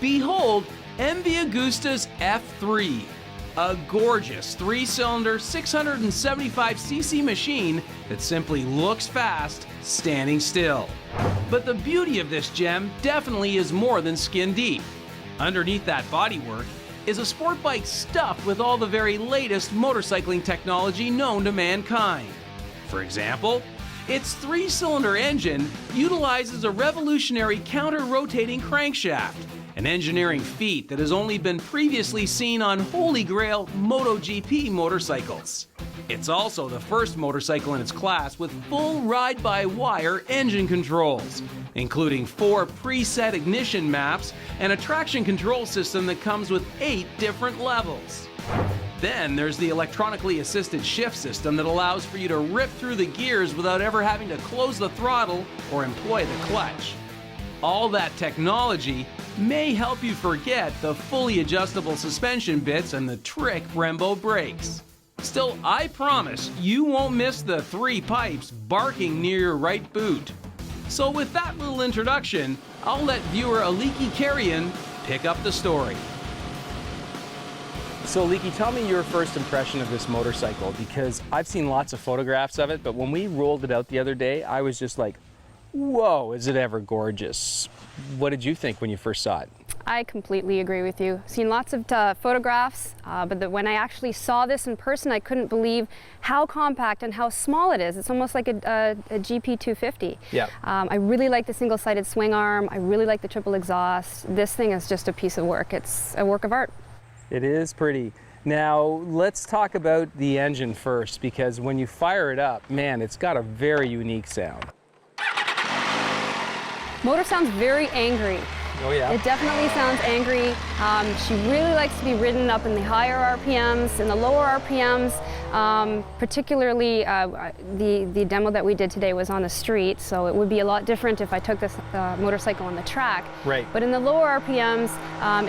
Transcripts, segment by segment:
Behold MV Agusta's F3, a gorgeous 3-cylinder 675cc machine that simply looks fast standing still. But the beauty of this gem definitely is more than skin deep. Underneath that bodywork is a sport bike stuffed with all the very latest motorcycling technology known to mankind. For example, its 3-cylinder engine utilizes a revolutionary counter-rotating crankshaft, an engineering feat that has only been previously seen on Holy Grail MotoGP motorcycles. It's also the first motorcycle in its class with full ride-by-wire engine controls, including 4 preset ignition maps and a traction control system that comes with 8 different levels. Then there's the electronically assisted shift system that allows for you to rip through the gears without ever having to close the throttle or employ the clutch. All that technology may help you forget the fully adjustable suspension bits and the trick Brembo brakes. Still, I promise you won't miss the 3 pipes barking near your right boot. So with that little introduction, I'll let viewer Aliki Carrion pick up the story. So Aliki, tell me your first impression of this motorcycle, because I've seen lots of photographs of it, but when we rolled it out the other day, I was just like, whoa, is it ever gorgeous. What did you think when you first saw it? I completely agree with you. Seen lots of photographs, but when I actually saw this in person, I couldn't believe how compact and how small it is. It's almost like a GP250. Yeah. I really like the single-sided swing arm. I really like the triple exhaust. This thing is just a piece of work. It's a work of art. It is pretty. Now, let's talk about the engine first, because when you fire it up, man, it's got a very unique sound. Motor sounds very angry. Oh yeah. It definitely sounds angry. She really likes to be ridden up in the higher RPMs. In the lower RPMs, particularly the demo that we did today was on the street, so it would be a lot different if I took this motorcycle on the track. Right. But in the lower RPMs,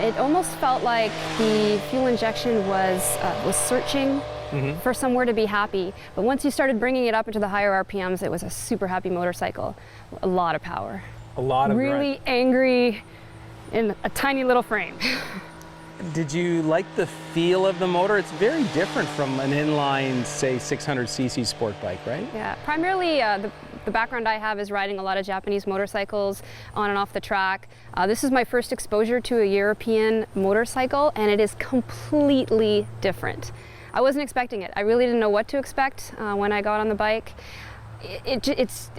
it almost felt like the fuel injection was searching for somewhere to be happy. But once you started bringing it up into the higher RPMs, it was a super happy motorcycle. A lot of power. A lot of really grunt. Angry in a tiny little frame. Did you like the feel of the motor? It's very different from an inline, say, 600cc sport bike, right? Yeah, primarily the background I have is riding a lot of Japanese motorcycles on and off the track. This is my first exposure to a European motorcycle, and it is completely different. I wasn't expecting it. I really didn't know what to expect when I got on the bike. It's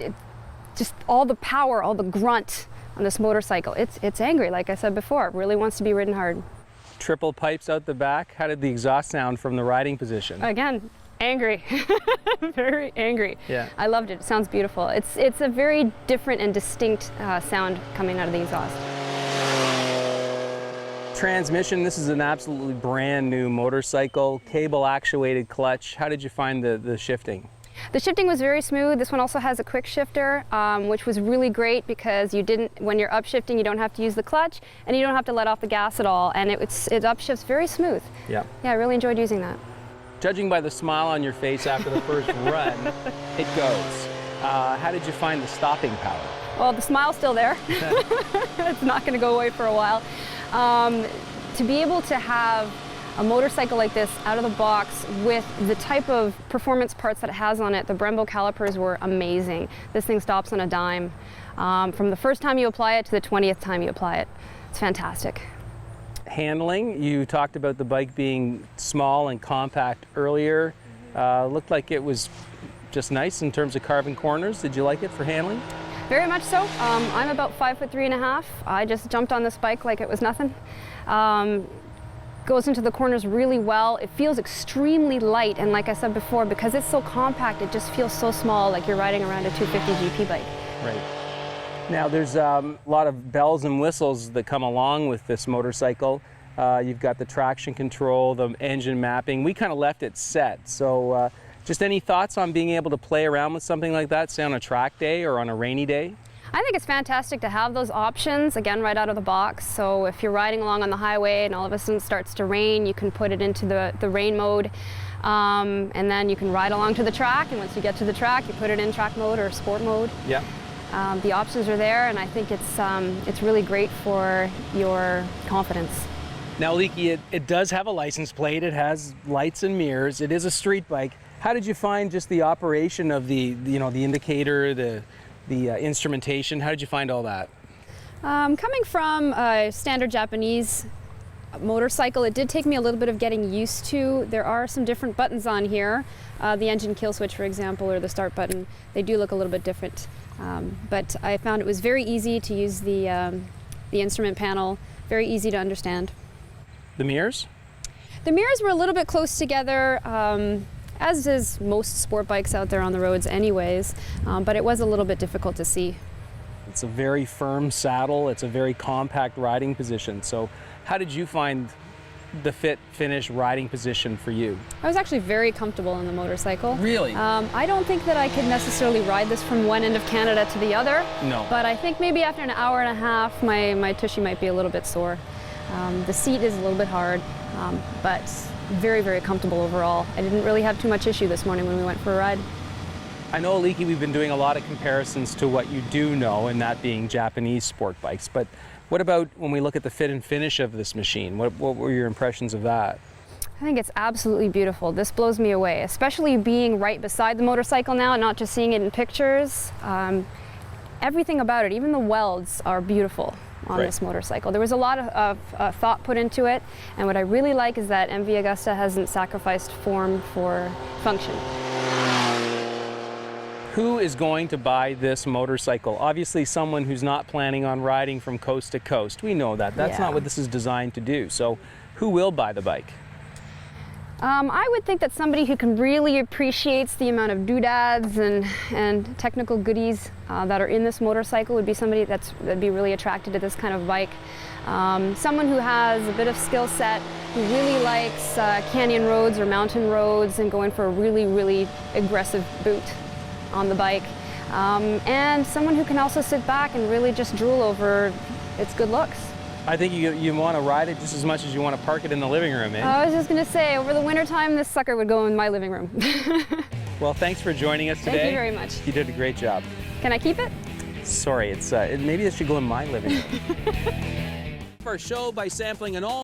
just all the power, all the grunt on this motorcycle. It's angry, like I said before. It really wants to be ridden hard. Triple pipes out the back. How did the exhaust sound from the riding position? Again, angry. Very angry. Yeah. I loved it. It sounds beautiful. It's a very different and distinct sound coming out of the exhaust. Transmission, this is an absolutely brand new motorcycle. Cable actuated clutch. How did you find the shifting? The shifting was very smooth. This one also has a quick shifter, which was really great because when you're upshifting, you don't have to use the clutch and you don't have to let off the gas at all, and it upshifts very smooth. Yeah. Yeah, I really enjoyed using that. Judging by the smile on your face after the first run, it goes. How did you find the stopping power? Well, the smile's still there. It's not going to go away for a while. To be able to have a motorcycle like this out of the box with the type of performance parts that it has on it, the Brembo calipers were amazing. This thing stops on a dime. From the first time you apply it to the 20th time you apply it. It's fantastic. Handling, you talked about the bike being small and compact earlier. Looked like it was just nice in terms of carving corners. Did you like it for handling? Very much so. I'm about 5'3½". I just jumped on this bike like it was nothing. Goes into the corners really well. It feels extremely light, and like I said before, because it's so compact, it just feels so small, like you're riding around a 250 GP bike. Right. Now there's a lot of bells and whistles that come along with this motorcycle. You've got the traction control, the engine mapping. We kind of left it set, so just any thoughts on being able to play around with something like that, say on a track day or on a rainy day? I think it's fantastic to have those options, again, right out of the box. So if you're riding along on the highway and all of a sudden it starts to rain, you can put it into the rain mode, and then you can ride along to the track, and once you get to the track, you put it in track mode or sport mode. Yeah. The options are there, and I think it's really great for your confidence. Now, Leaky, it does have a license plate. It has lights and mirrors. It is a street bike. How did you find just the operation of the indicator, the instrumentation? How did you find all that? Coming from a standard Japanese motorcycle, it did take me a little bit of getting used to. There are some different buttons on here. The engine kill switch, for example, or the start button, they do look a little bit different. But I found it was very easy to use the instrument panel, very easy to understand. The mirrors? The mirrors were a little bit close together, as is most sport bikes out there on the roads anyways, but it was a little bit difficult to see. It's a very firm saddle. It's a very compact riding position. So how did you find the fit, finish, riding position for you? I was actually very comfortable on the motorcycle. Really? I don't think that I could necessarily ride this from one end of Canada to the other. No. But I think maybe after an hour and a half, my tushy might be a little bit sore. The seat is a little bit hard, but very, very comfortable overall. I didn't really have too much issue this morning when we went for a ride. I know, Leaky, we've been doing a lot of comparisons to what you do know, and that being Japanese sport bikes. But what about when we look at the fit and finish of this machine? What were your impressions of that? I think it's absolutely beautiful. This blows me away, especially being right beside the motorcycle now and not just seeing it in pictures. Everything about it, even the welds, are beautiful on Right. this motorcycle. There was a lot of thought put into it, and what I really like is that MV Agusta hasn't sacrificed form for function. Who is going to buy this motorcycle? Obviously someone who's not planning on riding from coast to coast. We know that. That's Yeah. not what this is designed to do. So who will buy the bike? I would think that somebody who can really appreciates the amount of doodads and technical goodies that are in this motorcycle would be somebody that'd be really attracted to this kind of bike. Someone who has a bit of skill set, who really likes canyon roads or mountain roads and going for a really, really aggressive boot on the bike. And someone who can also sit back and really just drool over its good looks. I think you want to ride it just as much as you want to park it in the living room, eh? I was just gonna say, over the winter time, this sucker would go in my living room. Well, thanks for joining us today. Thank you very much. You did a great job. Can I keep it? Sorry, maybe it should go in my living room. Our show by sampling an all